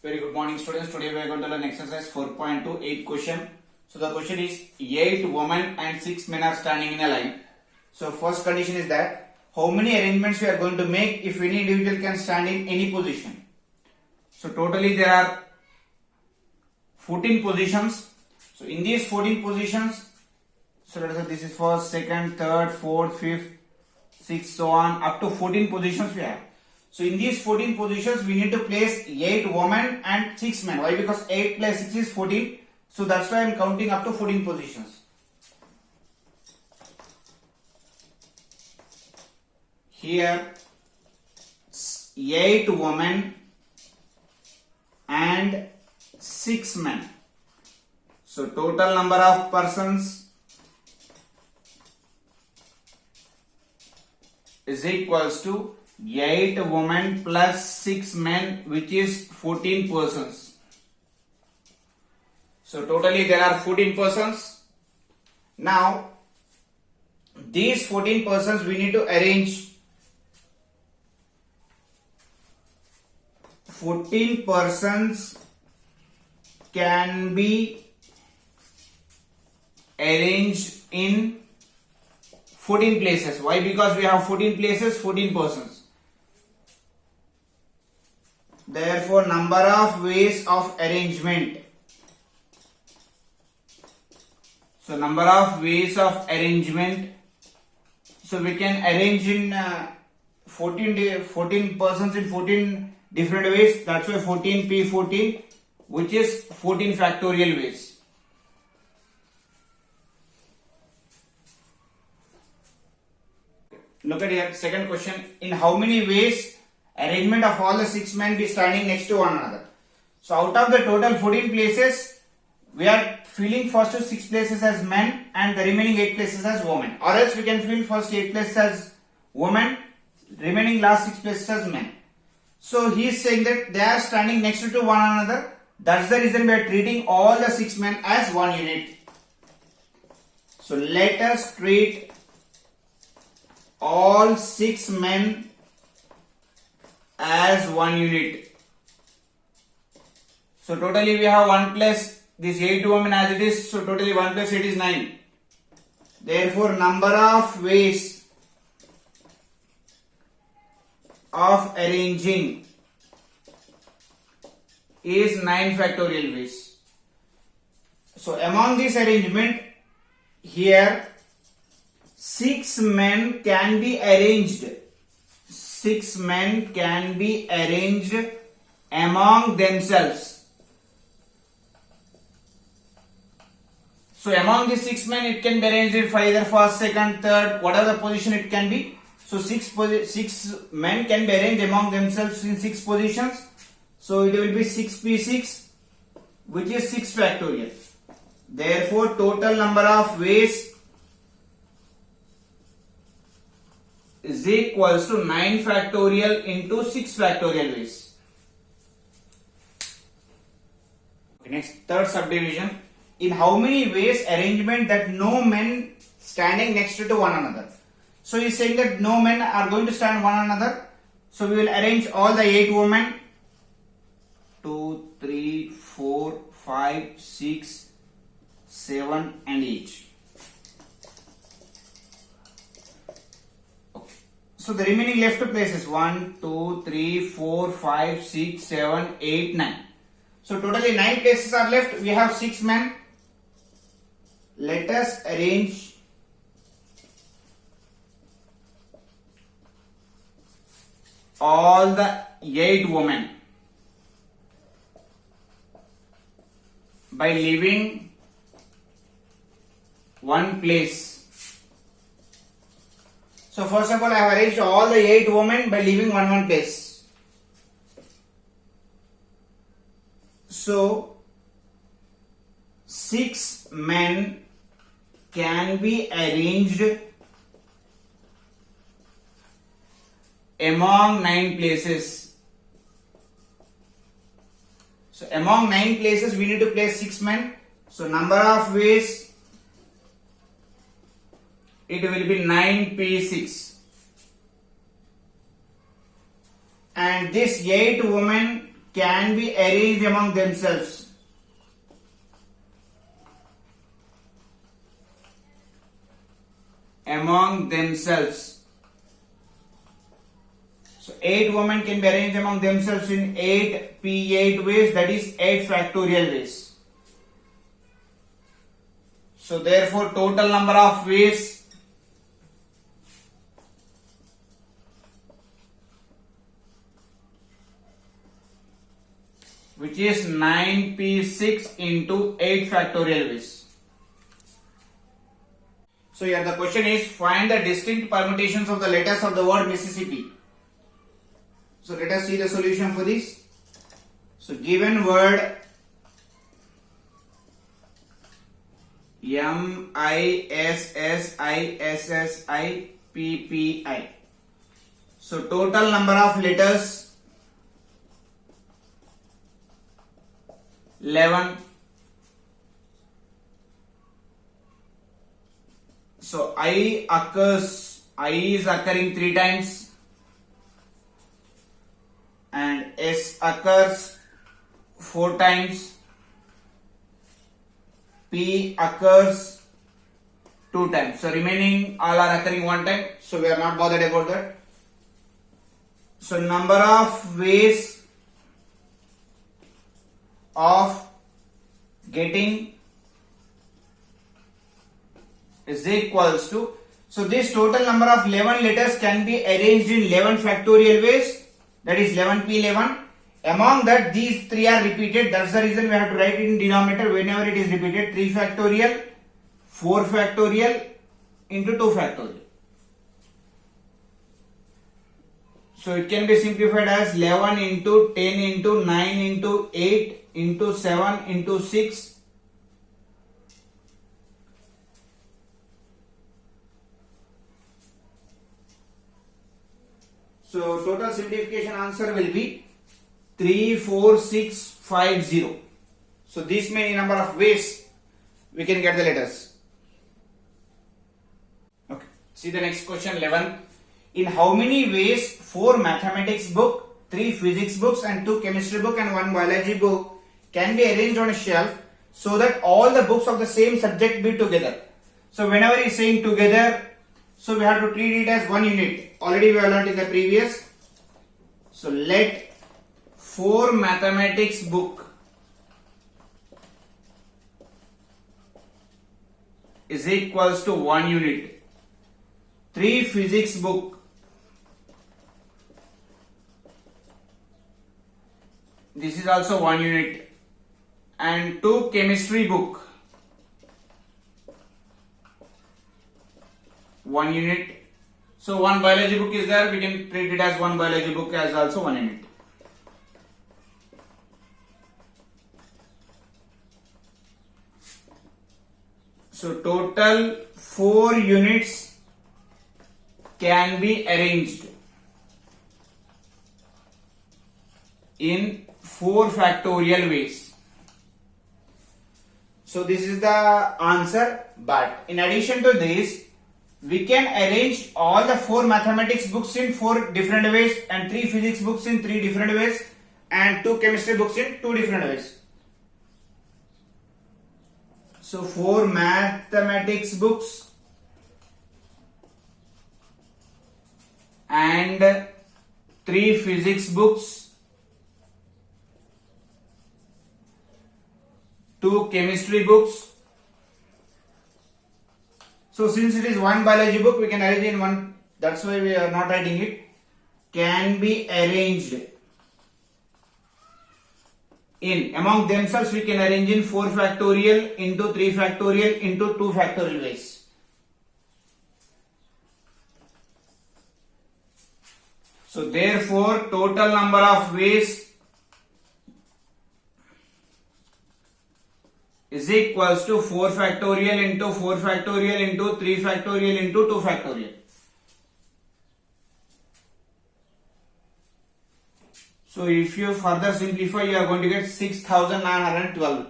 Very good morning, students. Today we are going to learn exercise 4.2 8 question. So the question is 8 women and 6 men are standing in a line. So first condition is that how many arrangements we are going to make if any individual can stand in any position. So totally there are 14 positions. So in these 14 positions, so let us say this is first, second, third, fourth, fifth, sixth, so on up to 14 positions we have. So in these 14 positions, we need to place 8 women and 6 men. Why? Because 8 plus 6 is 14. So that's why I am counting up to 14 positions. Here, 8 women and 6 men. So total number of persons is equals to 8 women plus 6 men, which is 14 persons. So totally there are 14 persons. Now these 14 persons we need to arrange. 14 persons can be arranged in 14 places. Why? Because we have 14 places, 14 persons. Therefore, number of ways of arrangement. So, number of ways of arrangement. So, we can arrange in 14 persons in 14 different ways. That's why 14p14, which is 14 factorial ways. Look at here, second question. In how many ways arrangement of all the 6 men be standing next to one another? So out of the total 14 places, we are filling first 6 places as men and the remaining 8 places as women. Or else we can fill first 8 places as women, remaining last 6 places as men. So he is saying that they are standing next to one another. That's the reason we are treating all the 6 men as one unit. So let us treat all 6 men as one unit. So totally we have 1 plus this 8 women as it is. So totally 1 plus 8 is 9. Therefore number of ways of arranging is 9 factorial ways. So among this arrangement here 6 men can be arranged. 6 men can be arranged among themselves. So among these 6 men it can be arranged in either first, second, third, whatever the position it can be. So 6 men can be arranged among themselves in 6 positions. So it will be 6p6, which is 6 factorial. Therefore total number of ways is equals to 9 factorial into 6 factorial ways. Okay, next, third subdivision. In how many ways arrangement that no men standing next to one another. So he is saying that no men are going to stand one another. So we will arrange all the 8 women. 2, 3, 4, 5, 6, 7 and 8. So the remaining left places 1, 2, 3, 4, 5, 6, 7, 8, 9. So totally 9 places are left. We have 6 men. Let us arrange all the 8 women by leaving 1 place. So first of all, I have arranged all the 8 women by leaving one place. So 6 men can be arranged among 9 places. So among 9 places we need to place 6 men. So number of ways it will be 9p6. And this 8 women can be arranged among themselves. Among themselves. So 8 women can be arranged among themselves in 8 P8 ways, that is 8 factorial ways. So therefore total number of ways which is 9p6 into 8 factorial ways. So here the question is, find the distinct permutations of the letters of the word Mississippi. So let us see the solution for this. So given word Mississippi. So total number of letters 11. So I is occurring 3 times and S occurs 4 times. P occurs 2 times. So remaining all are occurring 1 time. So we are not bothered about that. So number of ways of getting is equals to, so this total number of 11 letters can be arranged in 11 factorial ways, that is 11p11. Among that these 3 are repeated, that's the reason we have to write it in denominator whenever it is repeated. 3 factorial, 4 factorial into 2 factorial. So it can be simplified as 11 into 10 into 9 into 8 into 7 into 6 . So total simplification answer will be 34650. So this many number of ways we can get the letters. Okay. See the next question 11. In how many ways 4 mathematics book, 3 physics books and 2 chemistry book and 1 biology book can be arranged on a shelf so that all the books of the same subject be together? So whenever he is saying together, so we have to treat it as 1 unit. Already we have learned in the previous. So let 4 mathematics book is equals to 1 unit. 3 physics book this is also 1 unit and 2 chemistry book 1 unit. So 1 biology book is there, we can treat it as 1 biology book as also 1 unit. So total 4 units can be arranged in 4 factorial ways. So this is the answer, but in addition to this, we can arrange all the 4 mathematics books in 4 different ways and 3 physics books in 3 different ways and 2 chemistry books in 2 different ways. So 4 mathematics books and 3 physics books, 2 chemistry books. So since it is 1 biology book, we can arrange in 1, that's why we are not writing it, can be arranged in, among themselves we can arrange in 4 factorial into 3 factorial into 2 factorial ways. So therefore total number of ways is equals to 4 factorial into 4 factorial into 3 factorial into 2 factorial. So if you further simplify, you are going to get 6912.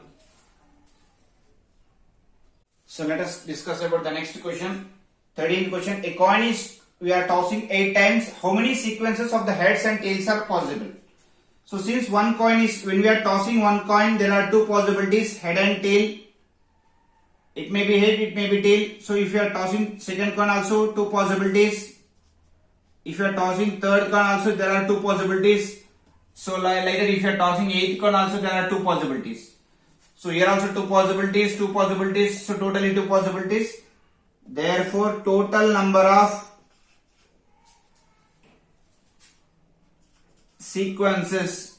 So let us discuss about the next question. 13th question. A coin is, we are tossing 8 times. How many sequences of the heads and tails are possible? So since one coin is, when we are tossing one coin, there are two possibilities, head and tail. It may be head, it may be tail. So if you are tossing second coin also, two possibilities. If you are tossing third coin also, there are two possibilities. So later if you are tossing eighth coin also, there are two possibilities. So here also two possibilities, so totally two possibilities. Therefore total number of sequences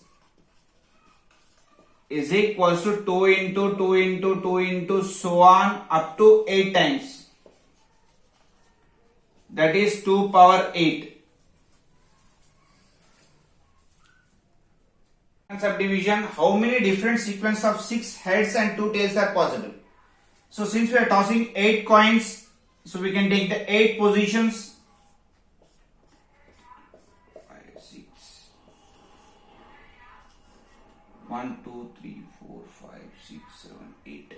is equals to 2 into 2 into 2 into so on up to 8 times. That is 2 power 8. Subdivision, how many different sequences of 6 heads and 2 tails are possible? So since we are tossing 8 coins, so we can take the 8 positions. 5, 6, 1, 2, 3, 4, 5, 6, 7, 8.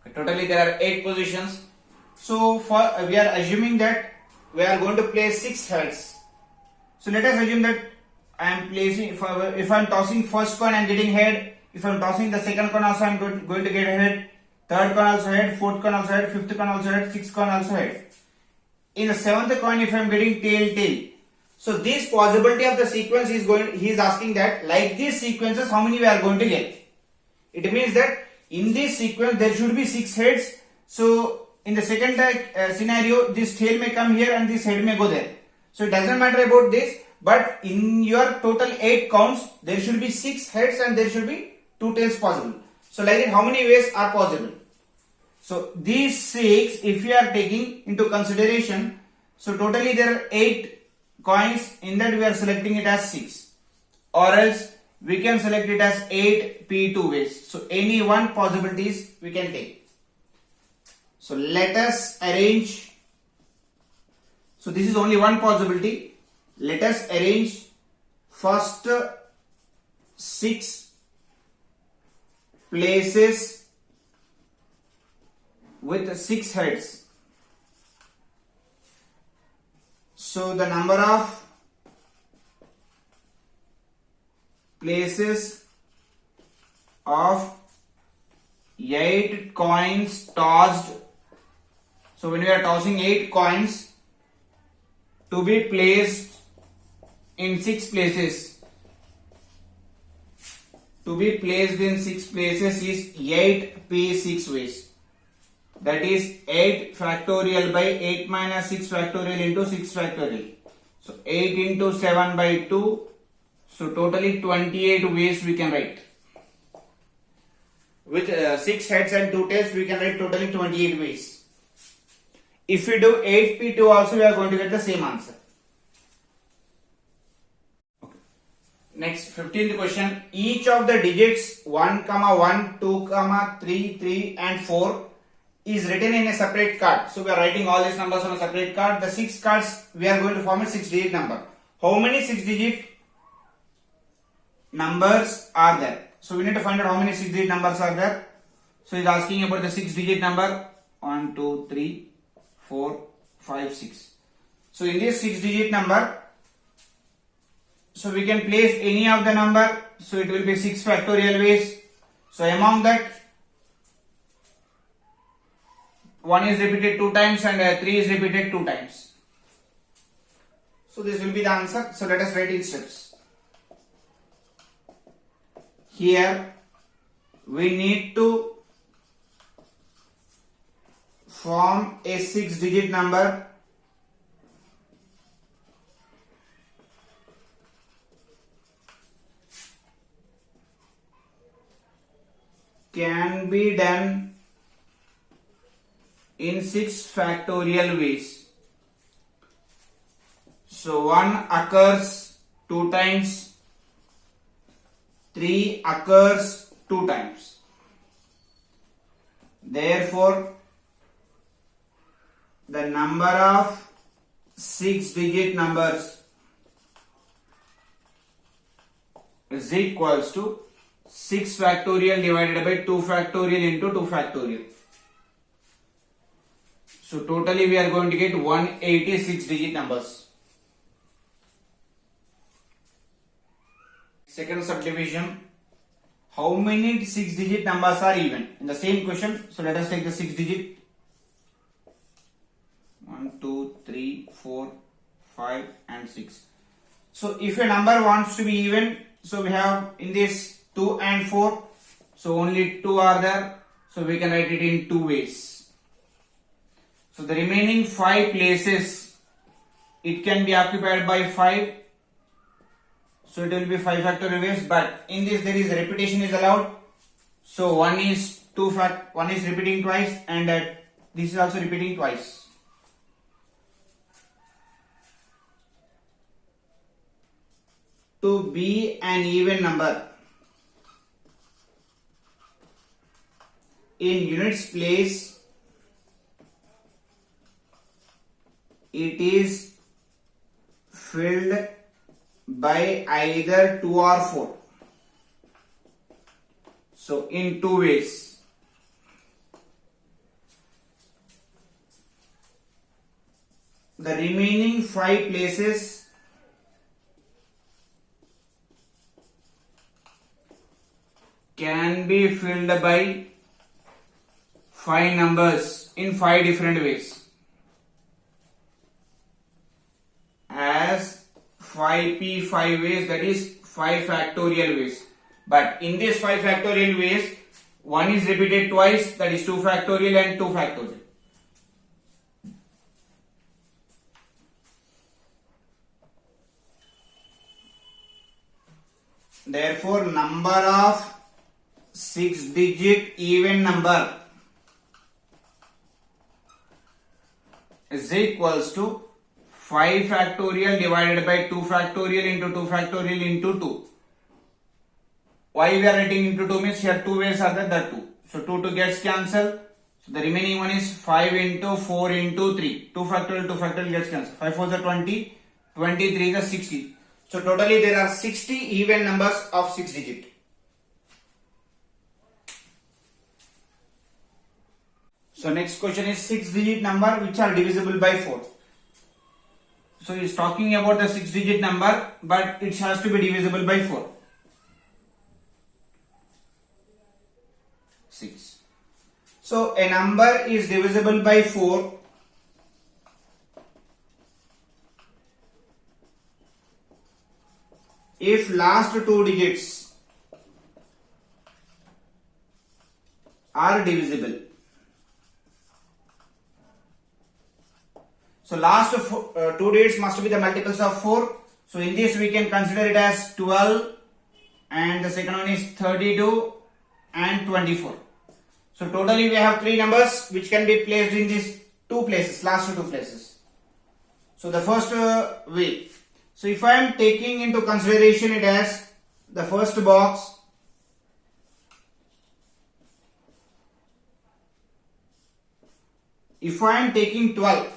Okay, totally there are 8 positions. So for we are assuming that we are going to place 6 heads. So let us assume that I am placing, if I am tossing first coin I am getting head, if I am tossing the second coin also I am going to get head, third coin also head, fourth coin also head, fifth coin also head, sixth coin also head. In the seventh coin if I am getting tail. So this possibility of the sequence is going, he is asking that like these sequences how many we are going to get. It means that in this sequence there should be 6 heads. So in the second scenario this tail may come here and this head may go there. So it doesn't matter about this. But in your total 8 counts, there should be 6 heads and there should be 2 tails possible. So like that, how many ways are possible? So these 6, if you are taking into consideration, so totally there are 8 coins. In that we are selecting it as 6. Or else we can select it as 8 P2 ways. So any one possibilities we can take. So let us arrange. So this is only one possibility. Let us arrange first 6 places with 6 heads. So the number of places of 8 coins tossed. So when we are tossing 8 coins to be placed in 6 places, to be placed in 6 places is 8p6 ways. That is 8 factorial by 8 minus 6 factorial into 6 factorial. So 8 into 7 by 2. So totally 28 ways we can write. With 6 heads and 2 tails we can write totally 28 ways. If we do 8p2 also we are going to get the same answer. Next 15th question, each of the digits 1, 1, 2, 3, 3 and 4 is written in a separate card. So we are writing all these numbers on a separate card. The 6 cards we are going to form a 6-digit number. How many 6-digit numbers are there? So we need to find out how many 6-digit numbers are there. So he is asking about the 6-digit number 1, 2, 3, 4, 5, 6. So in this 6-digit number, so we can place any of the number. So it will be 6 factorial ways. So among that 1 is repeated 2 times and 3 is repeated 2 times. So this will be the answer. So let us write in steps. Here we need to form a 6-digit number. Can be done in 6 factorial ways. So 1 occurs 2 times, 3 occurs 2 times. Therefore, the number of 6-digit numbers is equals to 6 factorial divided by 2 factorial into 2 factorial. So totally we are going to get 186 digit numbers. second subdivision. How many 6-digit numbers are even? In the same question, so let us take the 6-digit. 1, 2, 3, 4, 5 and 6. So if a number wants to be even, so we have in this 2 and 4. So only 2 are there. So we can write it in 2 ways. So the remaining 5 places, it can be occupied by 5. So it will be 5 factorial ways, but in this there is repetition is allowed. So one is repeating twice, and this is also repeating twice. To be an even number, in units place, it is filled by either 2 or 4. So in 2 ways. The remaining 5 places can be filled by 5 numbers in 5 different ways, as 5p 5 ways, that is 5 factorial ways. But in this 5 factorial ways, one is repeated twice, that is 2 factorial and 2 factorial. Therefore, number of 6-digit even number is equals to 5 factorial divided by 2 factorial into 2 factorial into 2. Why we are writing into 2 means here 2 ways are there, that 2. So 2 gets cancelled. So the remaining one is 5 into 4 into 3. 2 factorial gets cancelled. 5 4 is 20, 23 is 60. So totally there are 60 even numbers of 6 digit. So next question is 6-digit number which are divisible by 4. So he is talking about the 6-digit number, but it has to be divisible by 4. 6. So a number is divisible by 4 if last 2 digits are divisible. So last 2 digits must be the multiples of 4. So in this we can consider it as 12, and the second one is 32 and 24. So totally we have 3 numbers which can be placed in these 2 places, last 2 places. So the first way. So if I am taking into consideration it as the first box, if I am taking 12,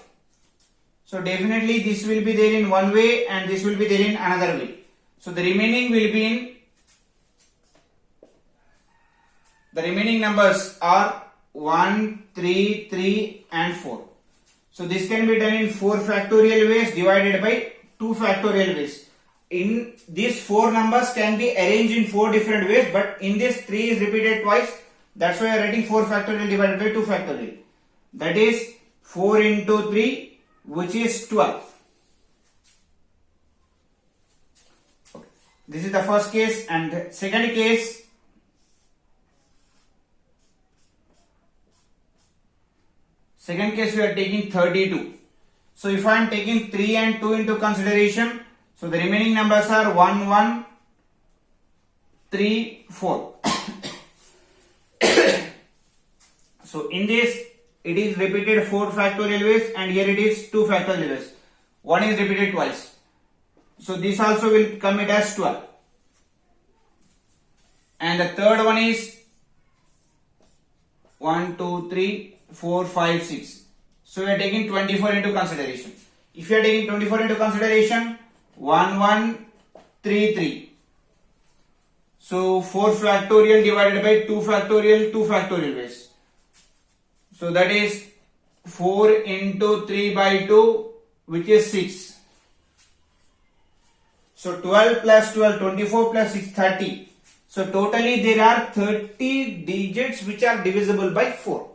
so definitely this will be there in one way and this will be there in another way. So the remaining will be in, the remaining numbers are 1, 3, 3 and 4. So this can be done in 4 factorial ways divided by 2 factorial ways. In these 4 numbers can be arranged in 4 different ways, but in this 3 is repeated twice. That's why I am writing 4 factorial divided by 2 factorial. That is 4 into 3, which is 12. Okay. This is the first case, and the second case, we are taking 32. So if I am taking 3 and 2 into consideration, so the remaining numbers are 1, 1, 3, 4. So in this it is repeated 4 factorial ways, and here it is 2 factorial ways. One is repeated twice. So this also will come it as 12. And the third one is 1, 2, 3, 4, 5, 6. So we are taking 24 into consideration. If you are taking 24 into consideration, 1, 1, 3, 3. So 4 factorial divided by 2 factorial ways. So that is 4 into 3 by 2, which is 6. So 12 plus 12, 24 plus 6, 30. So totally there are 30 digits which are divisible by 4.